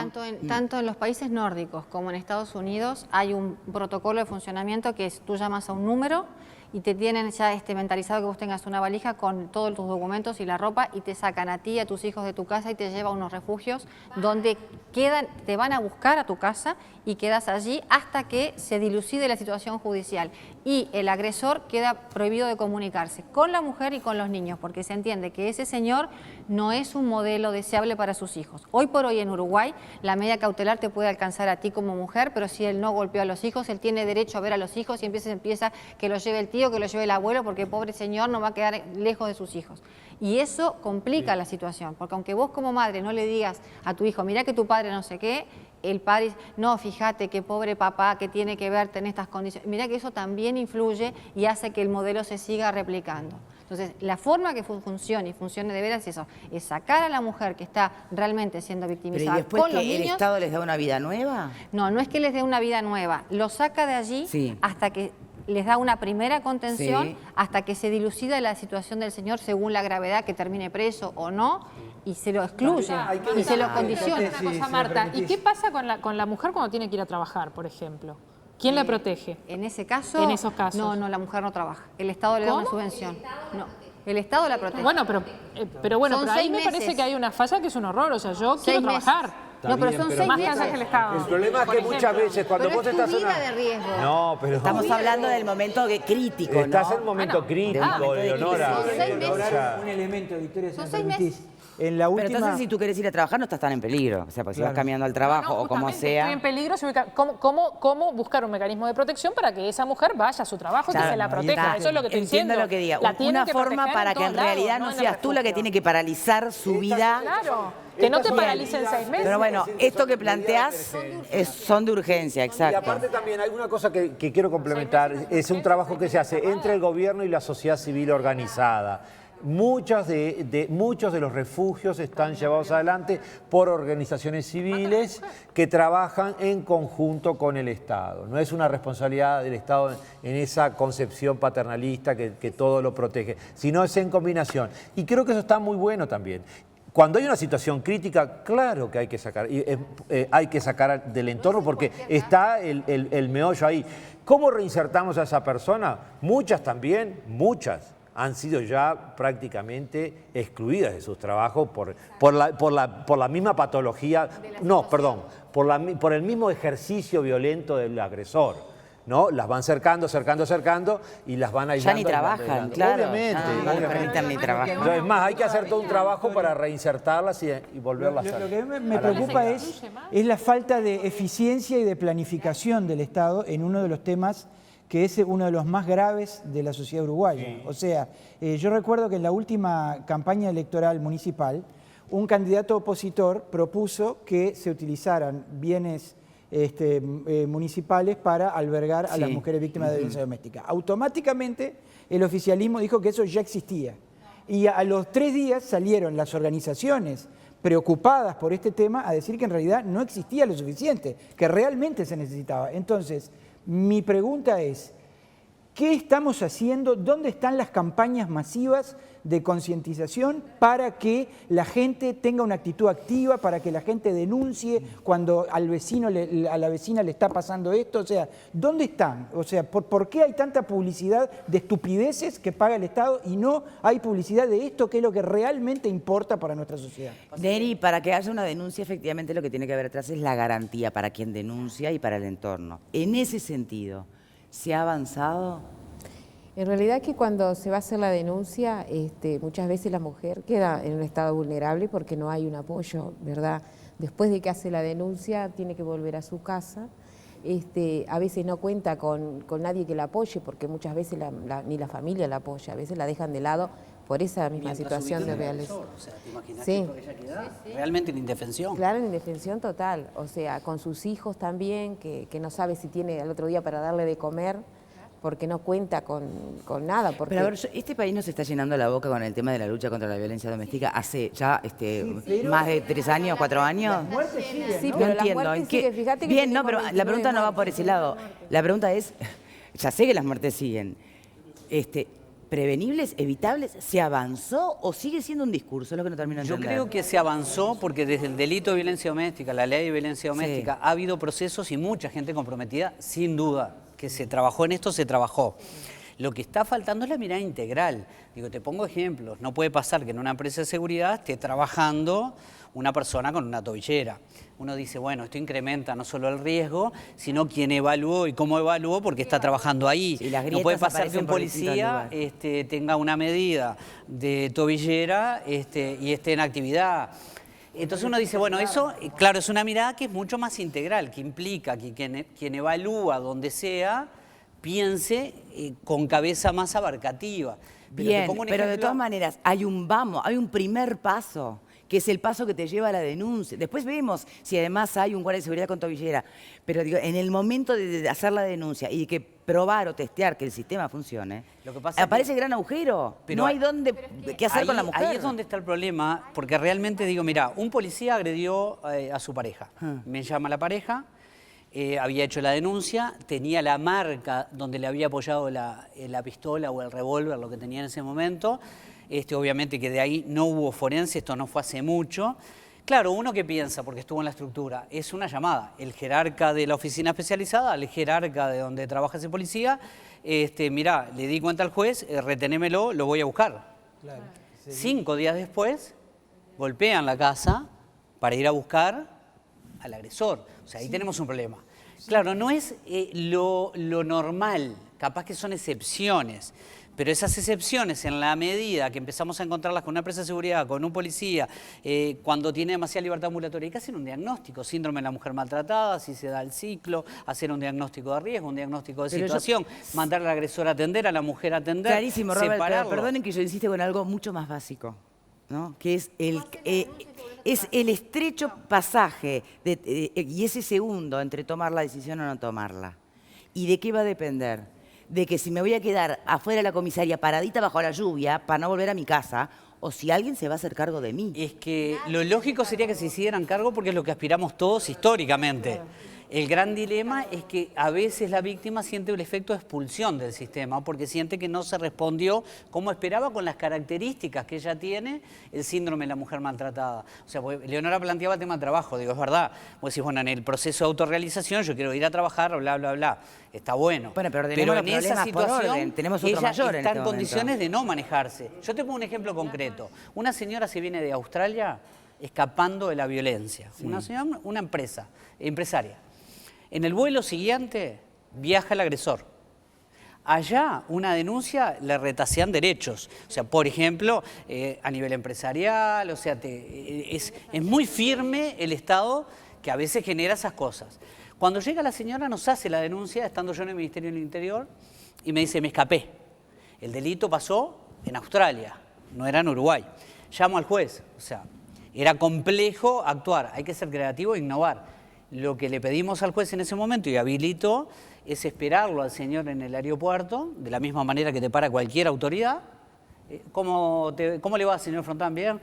Tanto en los países nórdicos como en Estados Unidos hay un protocolo de funcionamiento que es, tú llamas a un número y te tienen ya mentalizado que vos tengas una valija con todos tus documentos y la ropa y te sacan a ti y a tus hijos de tu casa y te llevan a unos refugios donde te van a buscar a tu casa y quedas allí hasta que se dilucide la situación judicial y el agresor queda prohibido de comunicarse con la mujer y con los niños porque se entiende que ese señor no es un modelo deseable para sus hijos. Hoy por hoy en Uruguay la medida cautelar te puede alcanzar a ti como mujer, pero si él no golpeó a los hijos, él tiene derecho a ver a los hijos y empieza que lo lleve el tío, que lo lleve el abuelo, porque el pobre señor no va a quedar lejos de sus hijos. Y eso complica la situación, porque aunque vos como madre no le digas a tu hijo, mirá que tu padre no sé qué, el padre, no, fíjate que pobre papá que tiene que verte en estas condiciones. Mirá que eso también influye y hace que el modelo se siga replicando. Entonces, la forma que funcione y funcione de veras es eso, es sacar a la mujer que está realmente siendo victimizada. ¿Pero y después con que los niños, el Estado les da una vida nueva? No, no es que les dé una vida nueva, lo saca de allí hasta que les da una primera contención, hasta que se dilucida la situación del señor según la gravedad, que termine preso o no, y se lo excluye y se lo condiciona. Una cosa, Marta, ¿y qué pasa con la mujer cuando tiene que ir a trabajar, por ejemplo? ¿Quién la protege? En ese caso, en esos casos. No, la mujer no trabaja. El Estado le da una subvención. No, el Estado la protege. Bueno, pero ahí me parece que hay una falla que es un horror. O sea, yo quiero trabajar. No, pero son 6 meses. Que el Estado. El problema es que muchas veces cuando vos estás en vida de riesgo. No, pero estamos hablando del momento crítico, ¿no? Estás en un momento crítico, Leonora. Son 6 meses. Un elemento, Victoria, si Son me 6 permitís. meses. En la última... Pero entonces si tú quieres ir a trabajar no estás tan en peligro, o sea, porque si vas caminando al trabajo o como sea... Estoy en peligro, ¿cómo buscar un mecanismo de protección para que esa mujer vaya a su trabajo y que se la proteja? Eso es lo que estoy diciendo. Entiendo lo que diga, una forma para que en realidad no seas tú la que tiene que paralizar su vida. Claro, que no te paralicen 6 meses. Pero bueno, esto que planteás son de urgencia, exacto. Y aparte también hay una cosa que quiero complementar, es un trabajo que se hace entre el gobierno y la sociedad civil organizada. Muchos de los refugios están llevados adelante por organizaciones civiles que trabajan en conjunto con el Estado. No es una responsabilidad del Estado en esa concepción paternalista que todo lo protege, sino es en combinación. Y creo que eso está muy bueno también. Cuando hay una situación crítica, claro que hay que sacar del entorno porque está el meollo ahí. ¿Cómo reinsertamos a esa persona? Muchas han sido ya prácticamente excluidas de sus trabajos por la misma patología, por el mismo ejercicio violento del agresor, ¿no? Las van cercando y las van aislando. Ya ni trabajan, claro. Obviamente. No les permiten ni trabajar. Es más, hay que hacer todo un trabajo para reinsertarlas y volverlas a... Lo que me preocupa es la falta de eficiencia y de planificación del Estado en uno de los temas que es uno de los más graves de la sociedad uruguaya. Sí. O sea, yo recuerdo que en la última campaña electoral municipal, un candidato opositor propuso que se utilizaran bienes municipales para albergar a las mujeres víctimas de violencia doméstica. Automáticamente el oficialismo dijo que eso ya existía. Y a los 3 días salieron las organizaciones preocupadas por este tema a decir que en realidad no existía lo suficiente, que realmente se necesitaba. Entonces, mi pregunta es, ¿qué estamos haciendo? ¿Dónde están las campañas masivas de concientización para que la gente tenga una actitud activa, para que la gente denuncie cuando al vecino, a la vecina le está pasando esto? O sea, ¿dónde están? O sea, ¿por qué hay tanta publicidad de estupideces que paga el Estado y no hay publicidad de esto que es lo que realmente importa para nuestra sociedad? Neri, para que haya una denuncia, efectivamente lo que tiene que haber atrás es la garantía para quien denuncia y para el entorno. En ese sentido, ¿se ha avanzado? En realidad que cuando se va a hacer la denuncia, muchas veces la mujer queda en un estado vulnerable porque no hay un apoyo, ¿verdad? Después de que hace la denuncia, tiene que volver a su casa. A veces no cuenta con nadie que la apoye porque muchas veces ni la familia la apoya, a veces la dejan de lado por esa misma situación de violencia. O sea, ¿te imaginas que ella queda realmente en indefensión? Claro, en indefensión total. O sea, con sus hijos también, que no sabe si tiene al otro día para darle de comer, porque no cuenta con nada. Porque... Pero a ver, este país nos está llenando la boca con el tema de la lucha contra la violencia doméstica hace ya más de 3 años, 4 años. Las muertes siguen, ¿no? Sí, pero no entiendo. las muertes siguen, fíjate que bien, no, pero la pregunta no va por ese lado. La pregunta es, ya sé que las muertes siguen, ¿prevenibles, evitables? ¿Se avanzó o sigue siendo un discurso? Es lo que no termino de entender. Yo creo que se avanzó porque desde el delito de violencia doméstica, la ley de violencia doméstica, ha habido procesos y mucha gente comprometida, sin duda. Que se trabajó en esto, se trabajó. Lo que está faltando es la mirada integral. Digo, te pongo ejemplos. No puede pasar que en una empresa de seguridad esté trabajando una persona con una tobillera. Uno dice, bueno, esto incrementa no solo el riesgo, sino quién evaluó y cómo evaluó porque está trabajando ahí. Sí, las no puede pasar que un por policía tenga una medida de tobillera y esté en actividad. Entonces uno dice, bueno, eso, claro, es una mirada que es mucho más integral, que implica que quien evalúa donde sea, piense con cabeza más abarcativa. Bien, pero de todas maneras, hay un primer paso, que es el paso que te lleva a la denuncia. Después vemos si además hay un guardia de seguridad con tobillera. Pero digo, en el momento de hacer la denuncia y de que probar o testear que el sistema funcione, aparece el gran agujero. Pero no hay qué hacer con la mujer. Ahí es donde está el problema, porque realmente digo, mira, un policía agredió a su pareja. Me llama la pareja, había hecho la denuncia, tenía la marca donde le había apoyado la pistola o el revólver, lo que tenía en ese momento. Obviamente que de ahí no hubo forense, esto no fue hace mucho. Claro, uno que piensa, porque estuvo en la estructura, es una llamada. El jerarca de la oficina especializada, el jerarca de donde trabaja ese policía, mirá, le di cuenta al juez, retenémelo, lo voy a buscar. Claro, 5 días después, golpean la casa para ir a buscar al agresor. O sea, ahí tenemos un problema. Claro, no es lo normal, capaz que son excepciones. Pero esas excepciones, en la medida que empezamos a encontrarlas con una empresa de seguridad, con un policía, cuando tiene demasiada libertad ambulatoria, hay que hacer un diagnóstico, síndrome de la mujer maltratada, si se da el ciclo, hacer un diagnóstico de riesgo, un diagnóstico de situación, mandar al agresor a atender, a la mujer a atender, clarísimo, Robert, pero perdonen que yo insiste con algo mucho más básico, ¿no? Que es el estrecho pasaje y ese segundo entre tomar la decisión o no tomarla. ¿Y de qué va a depender? De que si me voy a quedar afuera de la comisaría paradita bajo la lluvia para no volver a mi casa, o si alguien se va a hacer cargo de mí. Es que lo lógico sería que se hicieran cargo porque es lo que aspiramos todos históricamente. El gran dilema es que a veces la víctima siente el efecto de expulsión del sistema porque siente que no se respondió como esperaba con las características que ella tiene el síndrome de la mujer maltratada. O sea, Leonora planteaba el tema del trabajo, digo, es verdad. Vos decís, bueno, en el proceso de autorrealización yo quiero ir a trabajar, bla, bla, bla. Está bueno. Bueno, pero en esa situación tenemos otro ella mayor está en este condiciones de no manejarse. Yo te pongo un ejemplo concreto. Una señora se viene de Australia escapando de la violencia. Sí. Una empresaria. En el vuelo siguiente viaja el agresor. Allá una denuncia le retasean derechos. O sea, por ejemplo, a nivel empresarial, o sea, es muy firme el Estado que a veces genera esas cosas. Cuando llega la señora nos hace la denuncia, estando yo en el Ministerio del Interior, y me dice, me escapé. El delito pasó en Australia, no era en Uruguay. Llamo al juez, o sea, era complejo actuar, hay que ser creativo e innovar. Lo que le pedimos al juez en ese momento y habilitó es esperarlo al señor en el aeropuerto, de la misma manera que te para cualquier autoridad. ¿Cómo le va, señor Frontán? ¿Bien?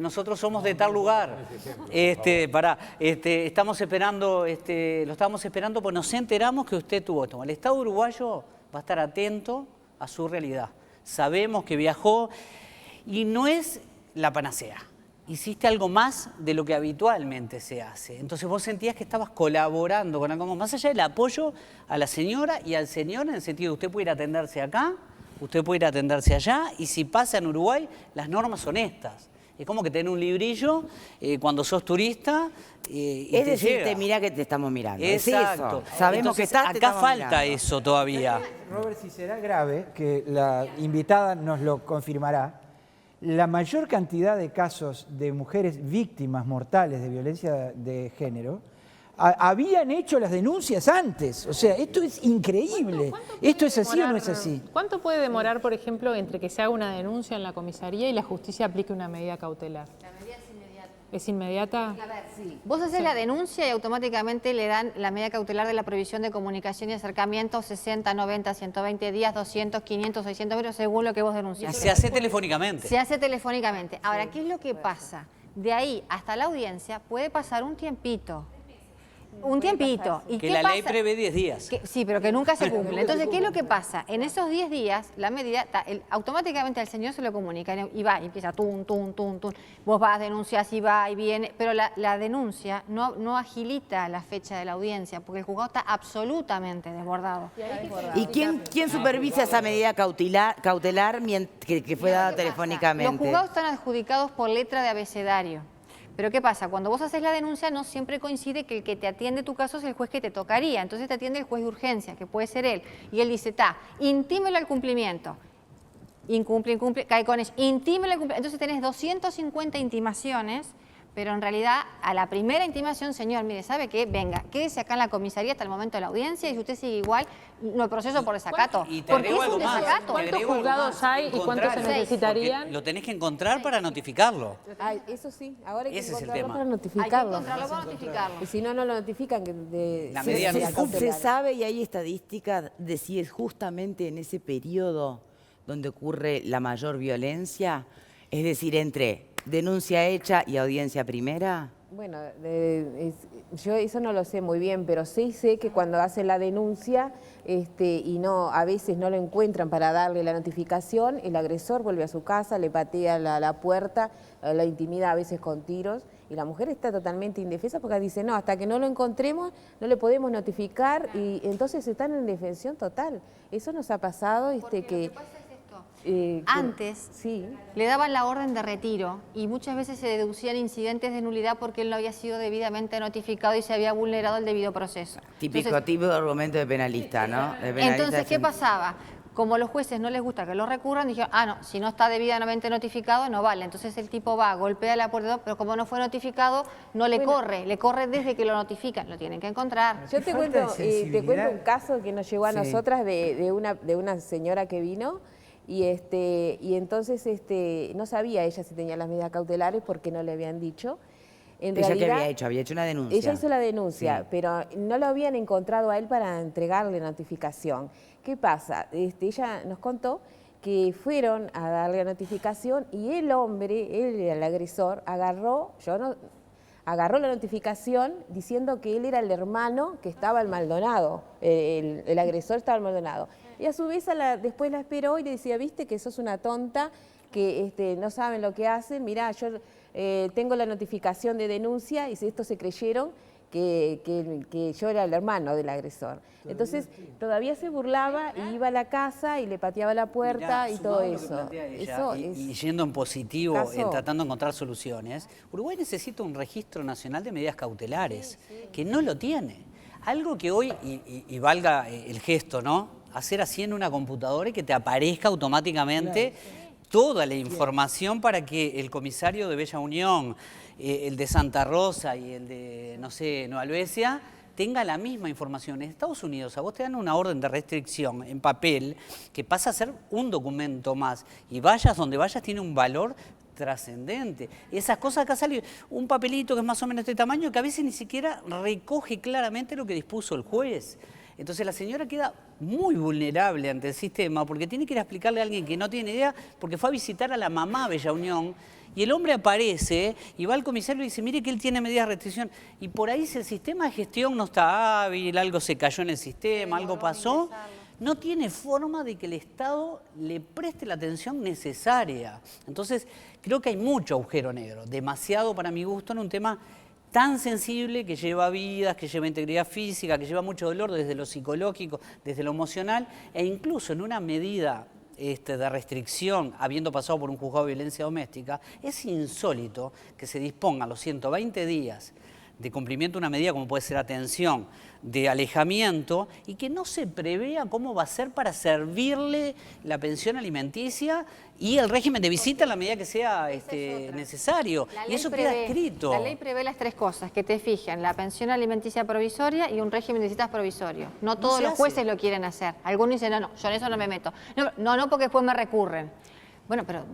Nosotros somos de tal lugar. Estamos esperando, lo estábamos esperando porque nos enteramos que usted tuvo esto. El Estado uruguayo va a estar atento a su realidad. Sabemos que viajó y no es la panacea. Hiciste algo más de lo que habitualmente se hace. Entonces vos sentías que estabas colaborando con algo más allá del apoyo a la señora y al señor en el sentido de usted puede ir a atenderse acá, usted puede ir a atenderse allá y si pasa en Uruguay, las normas son estas. Es como que tener un librillo cuando sos turista y es te decirte, llega. mira que te estamos mirando. Exacto. Es eso. Sabemos entonces, que estás, te acá estamos falta mirando. eso todavía. Robert, si será grave, que la invitada nos lo confirmará, la mayor cantidad de casos de mujeres víctimas mortales de violencia de género habían hecho las denuncias antes. O sea, esto es increíble. ¿Esto es así o no es así? ¿Cuánto puede demorar, por ejemplo, entre que se haga una denuncia en la comisaría y la justicia aplique una medida cautelar? La medida es inmediata. ¿Es inmediata? A ver, sí. Vos haces la denuncia y automáticamente le dan la medida cautelar de la prohibición de comunicación y acercamiento 60, 90, 120 días, 200, 500, 600 metros, según lo que vos Y denunciás. se hace telefónicamente. Se hace telefónicamente. Ahora, ¿qué es lo que pasa? De ahí hasta la audiencia puede pasar un tiempito. Un tiempito. ¿Y Que qué la ley pasa? prevé 10 días. Sí, pero que nunca se cumple. Entonces, ¿qué es lo que pasa? En esos 10 días, la medida, automáticamente al señor se lo comunica y va, y empieza tum, tum, tum, tum. Vos vas, denuncias y va y viene, pero la denuncia no agilita la fecha de la audiencia, porque el juzgado está absolutamente desbordado. ¿Y quién supervisa esa medida cautelar que fue dada telefónicamente? Los juzgados están adjudicados por letra de abecedario. Pero ¿qué pasa? Cuando vos haces la denuncia no siempre coincide que el que te atiende tu caso es el juez que te tocaría. Entonces te atiende el juez de urgencia, que puede ser él. Y él dice, intímelo al cumplimiento. Incumple, cae con eso. Intímelo al cumplimiento. Entonces tenés 250 intimaciones, pero en realidad a la primera intimación, señor, mire, ¿sabe qué? Venga, quédese acá en la comisaría hasta el momento de la audiencia y si usted sigue igual, no proceso por desacato. Y te Porque agrego es un algo más. desacato. ¿Cuántos juzgados hay y cuántos se necesitarían? Porque lo tenés que encontrar para notificarlo. Ay, eso sí, ahora hay que Ese es el encontrarlo tema. para Hay que notificarlo. encontrarlo para notificarlo. Y si no, no lo notifican. La medida no Se sabe y hay estadísticas de si es justamente en ese periodo donde ocurre la mayor violencia, es decir, entre denuncia hecha y audiencia primera. Bueno, yo eso no lo sé muy bien, pero sí sé que cuando hacen la denuncia y a veces no lo encuentran para darle la notificación, el agresor vuelve a su casa, le patea la puerta, la intimida a veces con tiros, y la mujer está totalmente indefensa porque dice, no, hasta que no lo encontremos no le podemos notificar, y entonces están en indefensión total. Eso nos ha pasado que... Antes le daban la orden de retiro y muchas veces se deducían incidentes de nulidad porque él no había sido debidamente notificado y se había vulnerado el debido proceso. Típico argumento de penalista, ¿no? Entonces, ¿qué pasaba? Como a los jueces no les gusta que lo recurran, dijeron, no, si no está debidamente notificado, no vale. Entonces el tipo va, golpea la puerta, pero como no fue notificado, no le corre desde que lo notifican, lo tienen que encontrar. Yo te cuento un caso que nos llegó a nosotras de una señora que vino, y entonces no sabía ella si tenía las medidas cautelares porque no le habían dicho. ¿Ella qué había hecho? ¿Había hecho una denuncia? Ella hizo la denuncia, pero no lo habían encontrado a él para entregarle notificación. ¿Qué pasa? Ella nos contó que fueron a darle la notificación y el hombre, el agresor, agarró la notificación diciendo que él era el hermano que estaba al Maldonado, el agresor estaba al Maldonado. Y a su vez después la esperó y le decía, viste que sos una tonta, que no saben lo que hacen, mirá, yo tengo la notificación de denuncia y si estos se creyeron que yo era el hermano del agresor. Entonces todavía se burlaba y iba a la casa y le pateaba la puerta. Mirá, y todo eso. Y yendo en positivo, tratando de encontrar soluciones, Uruguay necesita un registro nacional de medidas cautelares, que no lo tiene. Algo que hoy, y valga el gesto, ¿no? Hacer así en una computadora y que te aparezca automáticamente toda la información para que el comisario de Bella Unión, el de Santa Rosa y el de, no sé, Nueva Albesia, tenga la misma información. En Estados Unidos a vos te dan una orden de restricción en papel que pasa a ser un documento más y vayas donde vayas tiene un valor trascendente. Esas cosas acá salen un papelito que es más o menos de este tamaño que a veces ni siquiera recoge claramente lo que dispuso el juez. Entonces la señora queda muy vulnerable ante el sistema porque tiene que ir a explicarle a alguien que no tiene idea porque fue a visitar a la mamá Bella Unión y el hombre aparece y va al comisario y dice, mire que él tiene medidas de restricción. Y por ahí si el sistema de gestión no está hábil, algo se cayó en el sistema, algo pasó, no tiene forma de que el Estado le preste la atención necesaria. Entonces creo que hay mucho agujero negro, demasiado para mi gusto en un tema tan sensible que lleva vidas, que lleva integridad física, que lleva mucho dolor desde lo psicológico, desde lo emocional, e incluso en una medida de restricción, habiendo pasado por un juzgado de violencia doméstica, es insólito que se dispongan los 120 días de cumplimiento de una medida como puede ser atención, de alejamiento, y que no se prevea cómo va a ser para servirle la pensión alimenticia y el régimen de visita en la medida que sea necesario. Y eso queda escrito. La ley prevé las tres cosas, que te fijen, la pensión alimenticia provisoria y un régimen de visitas provisorio. No todos los jueces lo quieren hacer. Algunos dicen, no, yo en eso no me meto. No, porque después me recurren. Bueno, pero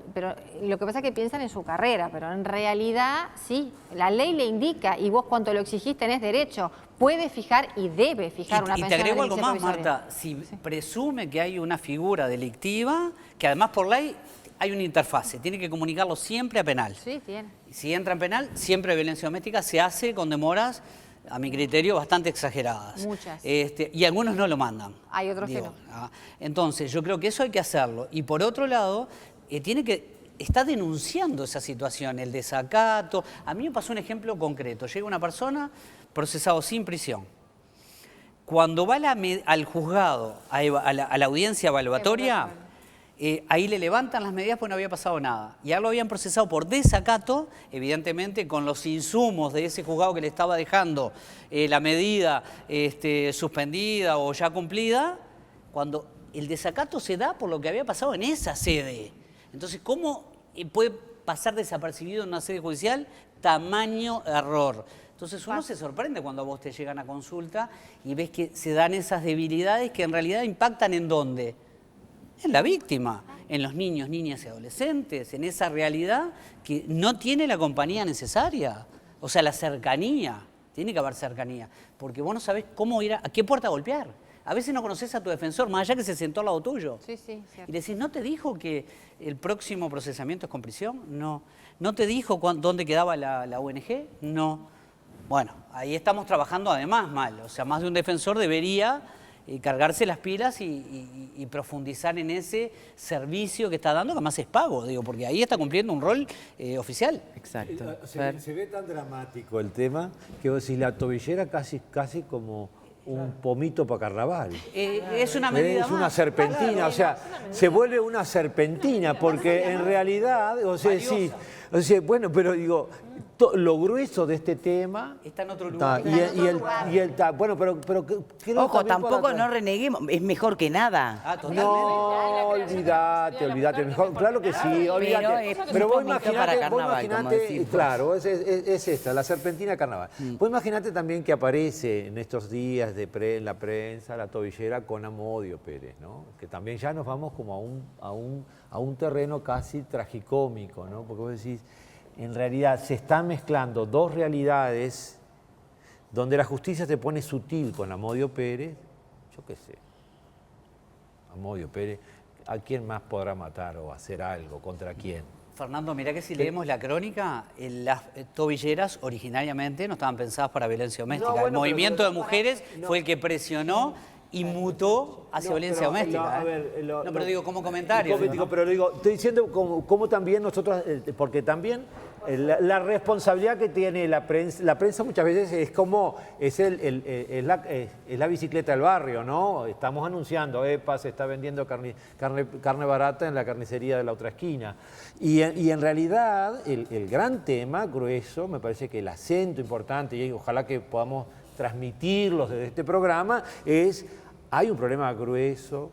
lo que pasa es que piensan en su carrera, pero en realidad sí, la ley le indica y vos cuanto lo exigís tenés derecho, puede fijar y debe fijar una pensión. Y te agrego algo más, provisoria. Marta, si presume que hay una figura delictiva, que además por ley hay una interfase, tiene que comunicarlo siempre a penal. Sí, tiene. Si entra en penal, siempre violencia doméstica se hace con demoras, a mi criterio, bastante exageradas. Muchas. Y algunos no lo mandan. Hay otros que no. Entonces, yo creo que eso hay que hacerlo. Y por otro lado, está denunciando esa situación, el desacato. A mí me pasó un ejemplo concreto. Llega una persona procesado sin prisión. Cuando va al juzgado, a la audiencia evaluatoria, ahí le levantan las medidas porque no había pasado nada. Y a lo habían procesado por desacato, evidentemente con los insumos de ese juzgado que le estaba dejando la medida suspendida o ya cumplida, cuando el desacato se da por lo que había pasado en esa sede. Entonces, ¿cómo puede pasar desapercibido en una sede judicial tamaño error? Entonces uno se sorprende cuando a vos te llegan a consulta y ves que se dan esas debilidades que en realidad impactan ¿en dónde? En la víctima, en los niños, niñas y adolescentes, en esa realidad que no tiene la compañía necesaria. O sea, la cercanía, tiene que haber cercanía, porque vos no sabés cómo ir a qué puerta golpear. A veces no conoces a tu defensor, más allá que se sentó al lado tuyo. Sí, sí, cierto. Y le decís, ¿no te dijo que el próximo procesamiento es con prisión? No. ¿No te dijo dónde quedaba la ONG? No. Bueno, ahí estamos trabajando además mal. O sea, más de un defensor debería cargarse las pilas y profundizar en ese servicio que está dando, que además es pago, digo, porque ahí está cumpliendo un rol oficial. Exacto. Se ve tan dramático el tema que vos decís, la tobillera casi como un pomito para carnaval. Es una medida Es una más. serpentina, Claro, o sea, se vuelve una serpentina, porque en realidad, o sea, sí, o sea, bueno, pero digo, lo grueso de este tema está en otro lugar. Bueno, pero creo ojo, también tampoco no reneguemos, es mejor que nada. No, olvídate, mejor, claro que sí, olvídate. Pero vos imaginate, claro, es esta, la serpentina de carnaval. Vos imaginate también que aparece en estos días en la prensa la tobillera con Amodio Pérez, ¿no? Que también ya nos vamos como a un terreno casi tragicómico, ¿no? Porque vos decís, en realidad se están mezclando dos realidades donde la justicia se pone sutil con Amodio Pérez, yo qué sé, Amodio Pérez, ¿a quién más podrá matar o hacer algo? ¿Contra quién? Fernando, mirá que si leemos la crónica, las tobilleras originariamente no estaban pensadas para violencia doméstica. El movimiento de mujeres fue el que presionó y mutó hacia violencia doméstica. Pero digo, como comentario. Pero digo, estoy diciendo como también nosotros, porque también la responsabilidad que tiene la prensa muchas veces es como, es la bicicleta del barrio, ¿no? Estamos anunciando, se está vendiendo carne barata en la carnicería de la otra esquina. Y en realidad, el gran tema grueso, me parece que el acento importante, y ojalá que podamos transmitirlos desde este programa, hay un problema grueso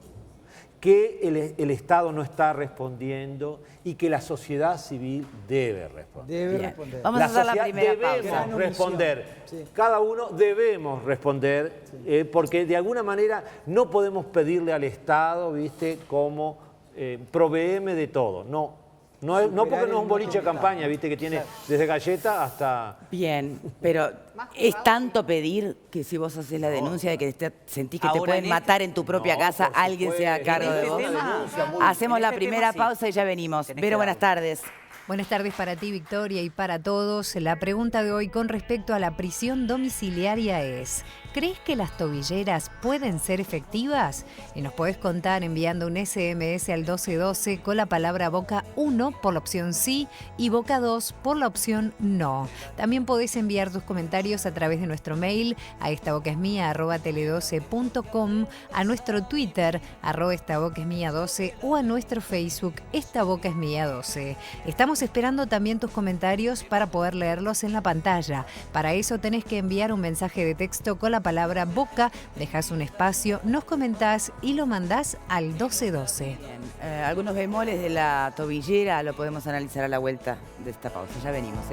que el Estado no está respondiendo y que la sociedad civil debe responder. Debe responder. Vamos a hacer la primera pausa. Debemos responder. Cada uno debemos responder, porque de alguna manera no podemos pedirle al Estado, ¿viste?, como provéeme de todo. No porque no es un boliche de campaña, ¿viste?, que tiene desde galleta hasta... Bien, pero es tanto pedir que si vos haces la denuncia de que sentís que te pueden matar en tu propia casa, alguien se haga cargo de vos. Hacemos la primera pausa y ya venimos. Vero, buenas tardes. Buenas tardes para ti, Victoria, y para todos. La pregunta de hoy con respecto a la prisión domiciliaria es: ¿crees que las tobilleras pueden ser efectivas? Y nos podés contar enviando un SMS al 1212 con la palabra Boca 1 por la opción sí y Boca 2 por la opción no. También podés enviar tus comentarios a través de nuestro mail a estabocasmia@tele12.com, a nuestro Twitter @estabocasmia12 o a nuestro Facebook Esta Boca es Mía 12. Estamos esperando también tus comentarios para poder leerlos en la pantalla. Para eso tenés que enviar un mensaje de texto con la palabra Boca, dejás un espacio, nos comentás y lo mandás al 1212. Bien. Algunos bemoles de la tobillera lo podemos analizar a la vuelta de esta pausa. Ya venimos,